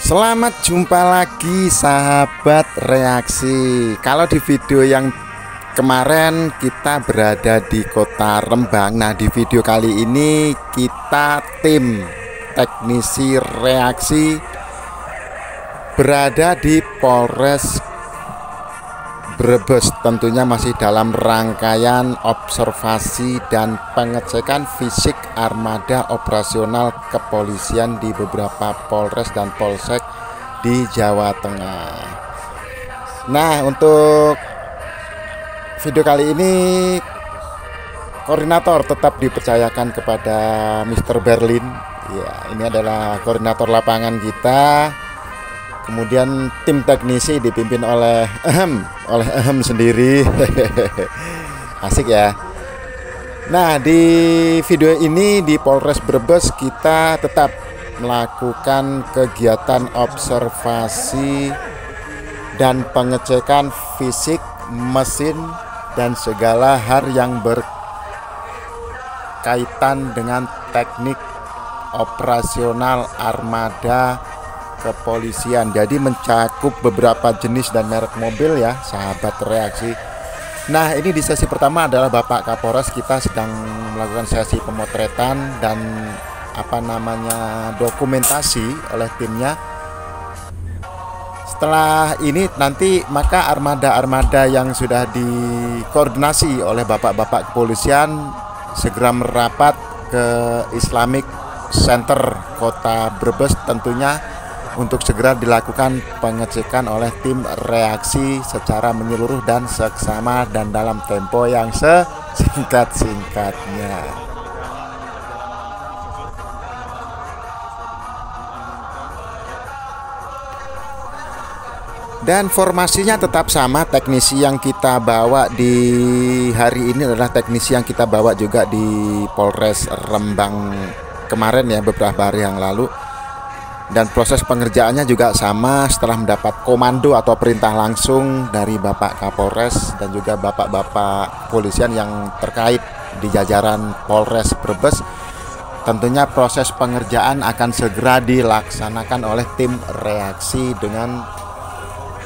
Selamat jumpa lagi sahabat reaksi. Kalau di video yang kemarin kita berada di Kota Rembang. Nah, di video kali ini kita tim teknisi reaksi berada di Polres Brebes. Tentunya masih dalam rangkaian observasi dan pengecekan fisik armada operasional kepolisian di beberapa polres dan polsek di Jawa Tengah. Nah, untuk video kali ini koordinator tetap dipercayakan kepada Mr. Berlin. Ya, ini adalah koordinator lapangan kita. Kemudian tim teknisi dipimpin oleh Ehem sendiri. Asik ya. Nah, di video ini di Polres Brebes kita tetap melakukan kegiatan observasi dan pengecekan fisik mesin dan segala hal yang berkaitan dengan teknik operasional armada kepolisian. Jadi mencakup beberapa jenis dan merek mobil ya sahabat reaksi. Nah, ini di sesi pertama adalah Bapak Kapolres. Kita sedang melakukan sesi pemotretan dan dokumentasi oleh timnya. Setelah ini nanti maka armada-armada yang sudah dikoordinasi oleh bapak-bapak kepolisian segera merapat ke Islamic Center Kota Brebes, tentunya untuk segera dilakukan pengecekan oleh tim reaksi secara menyeluruh dan seksama dan dalam tempo yang sesingkat-singkatnya. Dan formasinya tetap sama. Teknisi yang kita bawa di hari ini adalah teknisi yang kita bawa juga di Polres Rembang kemarin ya, beberapa hari yang lalu. Dan proses pengerjaannya juga sama setelah mendapat komando atau perintah langsung dari Bapak Kapolres dan juga bapak-bapak polisian yang terkait di jajaran Polres Brebes. Tentunya proses pengerjaan akan segera dilaksanakan oleh tim reaksi dengan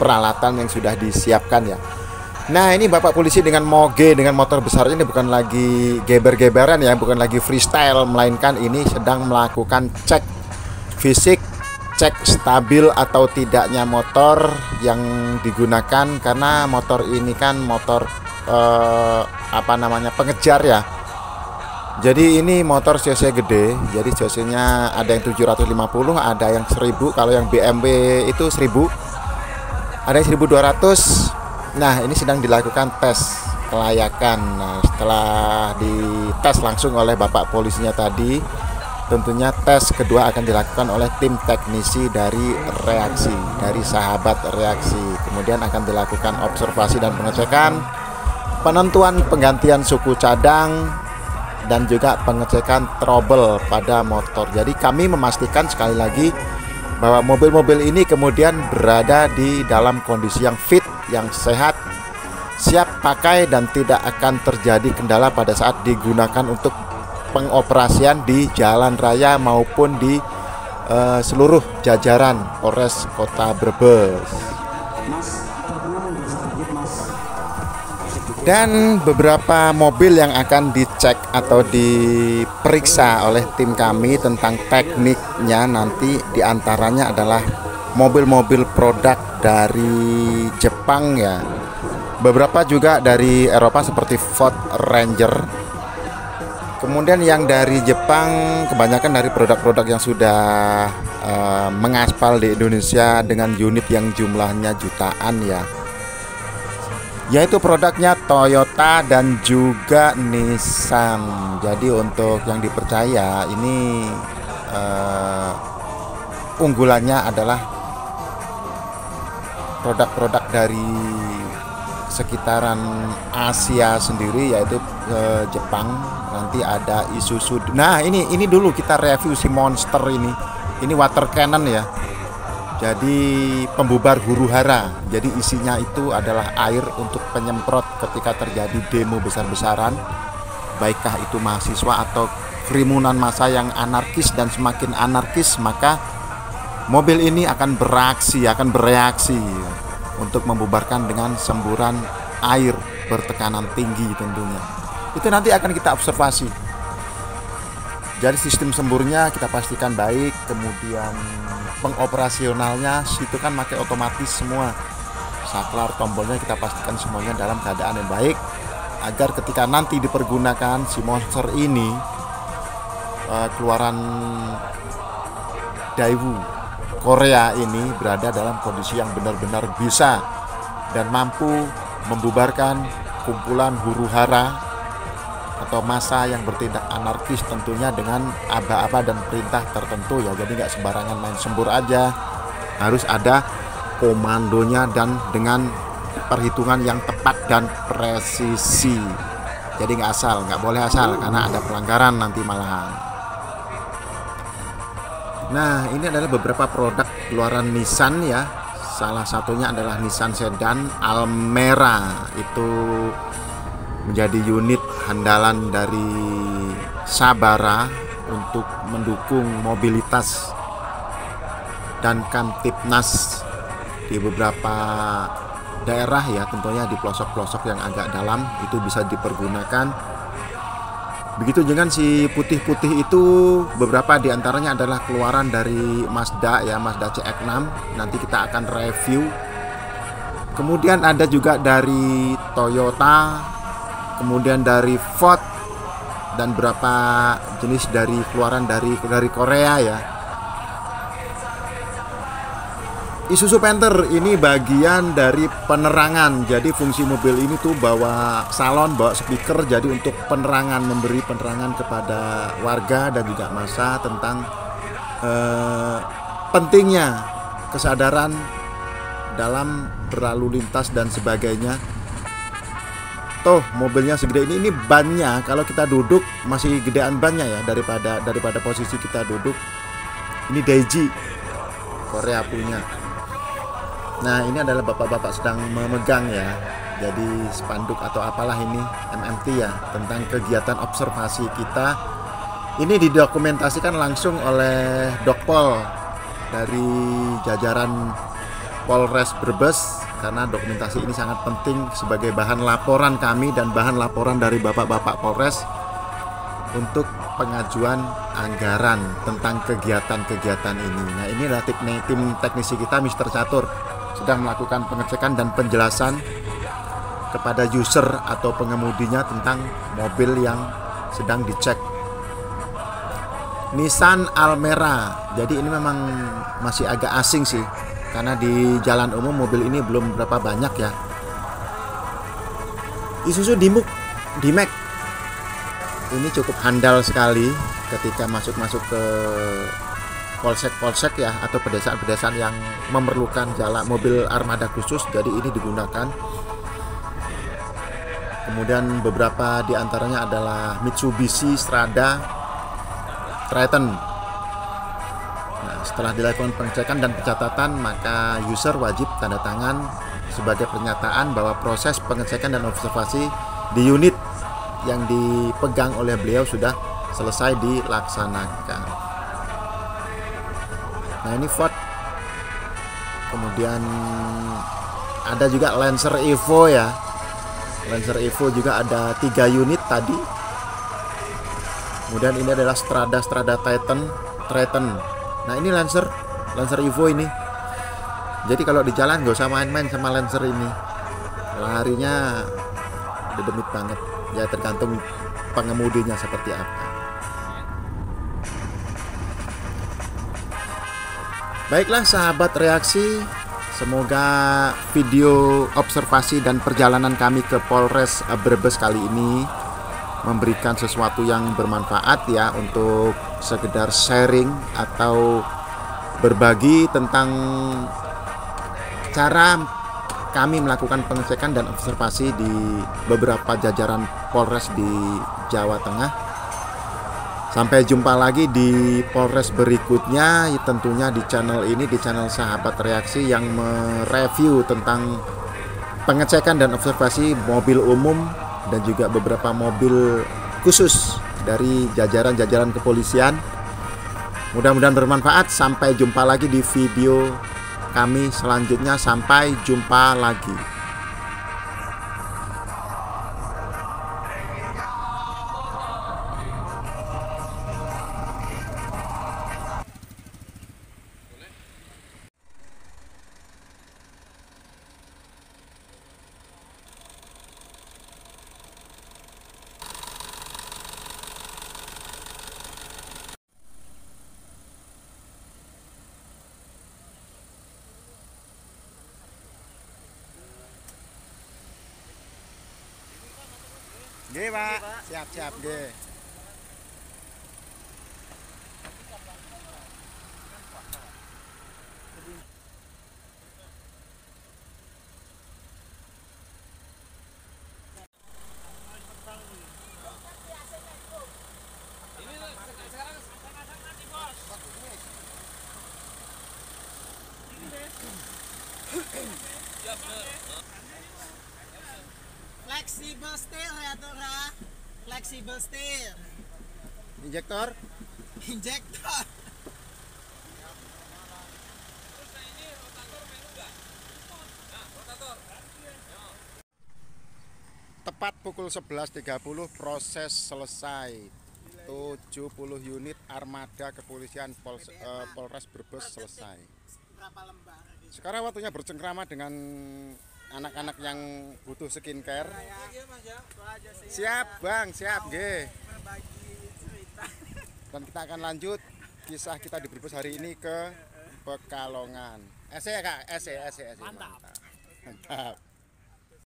peralatan yang sudah disiapkan ya. Nah, ini Bapak polisi dengan moge dengan motor besar ini bukan lagi geber-geberan ya, bukan lagi freestyle, melainkan ini sedang melakukan cek fisik, cek stabil atau tidaknya motor yang digunakan, karena motor ini kan motor pengejar ya. Jadi ini motor cc gede, jadi cc-nya ada yang 750, ada yang 1000, kalau yang BMW itu 1000, ada yang 1200. Nah, ini sedang dilakukan tes kelayakan. Nah, setelah dites langsung oleh Bapak polisinya tadi, tentunya tes kedua akan dilakukan oleh tim teknisi dari reaksi, dari sahabat reaksi. Kemudian akan dilakukan observasi dan pengecekan, penentuan penggantian suku cadang, dan juga pengecekan trouble pada motor. Jadi kami memastikan sekali lagi bahwa mobil-mobil ini kemudian berada di dalam kondisi yang fit, yang sehat, siap pakai, dan tidak akan terjadi kendala pada saat digunakan untuk pengoperasian di jalan raya maupun di seluruh jajaran Polres Kota Brebes. Dan beberapa mobil yang akan dicek atau diperiksa oleh tim kami tentang tekniknya nanti diantaranya adalah mobil-mobil produk dari Jepang ya. Beberapa juga dari Eropa seperti Ford Ranger. Kemudian yang dari Jepang kebanyakan dari produk-produk yang sudah mengaspal di Indonesia dengan unit yang jumlahnya jutaan ya, yaitu produknya Toyota dan juga Nissan. Jadi untuk yang dipercaya ini unggulannya adalah produk-produk dari sekitaran Asia sendiri, yaitu Jepang. Nanti ada Isuzu. Nah, ini dulu kita review si Monster ini. Ini water cannon ya. Jadi pembubar huru-hara. Jadi isinya itu adalah air untuk penyemprot ketika terjadi demo besar-besaran, baikkah itu mahasiswa atau kerumunan massa yang anarkis dan semakin anarkis, maka mobil ini akan bereaksi untuk membubarkan dengan semburan air bertekanan tinggi tentunya. Itu nanti akan kita observasi. Jadi sistem semburnya kita pastikan baik, kemudian pengoperasionalnya situ kan pakai otomatis semua. Saklar, tombolnya kita pastikan semuanya dalam keadaan yang baik, agar ketika nanti dipergunakan si monster ini, keluaran Daewoo Korea ini berada dalam kondisi yang benar-benar bisa dan mampu membubarkan kumpulan huru-hara atau massa yang bertindak anarkis, tentunya dengan aba-aba dan perintah tertentu ya. Jadi nggak sembarangan main sembur aja, harus ada komandonya dan dengan perhitungan yang tepat dan presisi. Jadi nggak boleh asal, karena ada pelanggaran nanti malahan. Nah, ini adalah beberapa produk keluaran Nissan ya. Salah satunya adalah Nissan Sedan Almera. Itu menjadi unit andalan dari Sabara untuk mendukung mobilitas dan Kamtipnas di beberapa daerah ya, tentunya di pelosok-pelosok yang agak dalam itu bisa dipergunakan. Begitu dengan si putih-putih itu, beberapa diantaranya adalah keluaran dari Mazda ya, Mazda CX-6. Nanti kita akan review. Kemudian ada juga dari Toyota, kemudian dari Ford, dan beberapa jenis dari keluaran dari Korea ya. Isuzu Panther ini bagian dari penerangan. Jadi fungsi mobil ini tuh bawa salon, bawa speaker, jadi untuk penerangan, memberi penerangan kepada warga dan juga massa tentang pentingnya kesadaran dalam berlalu lintas dan sebagainya. Toh mobilnya segede ini bannya kalau kita duduk masih gedean bannya ya daripada posisi kita duduk. Ini Daiji Korea punya. Nah, ini adalah bapak-bapak sedang memegang ya, jadi spanduk atau apalah ini, MMT ya, tentang kegiatan observasi kita. Ini didokumentasikan langsung oleh Dokpol dari jajaran Polres Brebes, karena dokumentasi ini sangat penting sebagai bahan laporan kami dan bahan laporan dari bapak-bapak Polres untuk pengajuan anggaran tentang kegiatan-kegiatan ini. Nah, ini adalah tim teknisi kita, Mr. Catur, sedang melakukan pengecekan dan penjelasan kepada user atau pengemudinya tentang mobil yang sedang dicek. Nissan Almera. Jadi ini memang masih agak asing sih, karena di jalan umum mobil ini belum berapa banyak ya. Isuzu D-Max ini cukup handal sekali ketika masuk ke polsek ya, atau pedesaan-pedesaan yang memerlukan jalan mobil armada khusus. Jadi ini digunakan. Kemudian beberapa diantaranya adalah Mitsubishi Strada Triton. Nah, setelah dilakukan pengecekan dan pencatatan, maka user wajib tanda tangan sebagai pernyataan bahwa proses pengecekan dan observasi di unit yang dipegang oleh beliau sudah selesai dilaksanakan. Nah, ini Ford. Kemudian ada juga Lancer Evo ya. Lancer Evo juga ada 3 unit tadi. Kemudian ini adalah Strada Triton. Nah, ini Lancer Evo ini. Jadi kalau di jalan gak usah main-main sama Lancer ini. Larinya dedemit banget. Ya tergantung pengemudinya seperti apa. Baiklah sahabat reaksi, semoga video observasi dan perjalanan kami ke Polres Brebes kali ini memberikan sesuatu yang bermanfaat ya, untuk sekedar sharing atau berbagi tentang cara kami melakukan pengecekan dan observasi di beberapa jajaran Polres di Jawa Tengah. Sampai jumpa lagi di Polres berikutnya, tentunya di channel ini, di channel Sahabat Reaksi, yang mereview tentang pengecekan dan observasi mobil umum dan juga beberapa mobil khusus dari jajaran-jajaran kepolisian. Mudah-mudahan bermanfaat. Sampai jumpa lagi di video kami selanjutnya. Sampai jumpa lagi. Nggih, Pak. Siap-siap nggih. Flexible steel ya Tora. Flexible steel. Injektor. Injektor. Tepat pukul 11.30 proses selesai. 70 unit armada kepolisian Polres Brebes selesai. Berapa lembar? Sekarang waktunya bercengkrama dengan anak-anak yang butuh skincare. Siap Bang, siap nggih. Dan kita akan lanjut kisah kita di Brebes hari ini ke Pekalongan. Ya Kak, Mantap.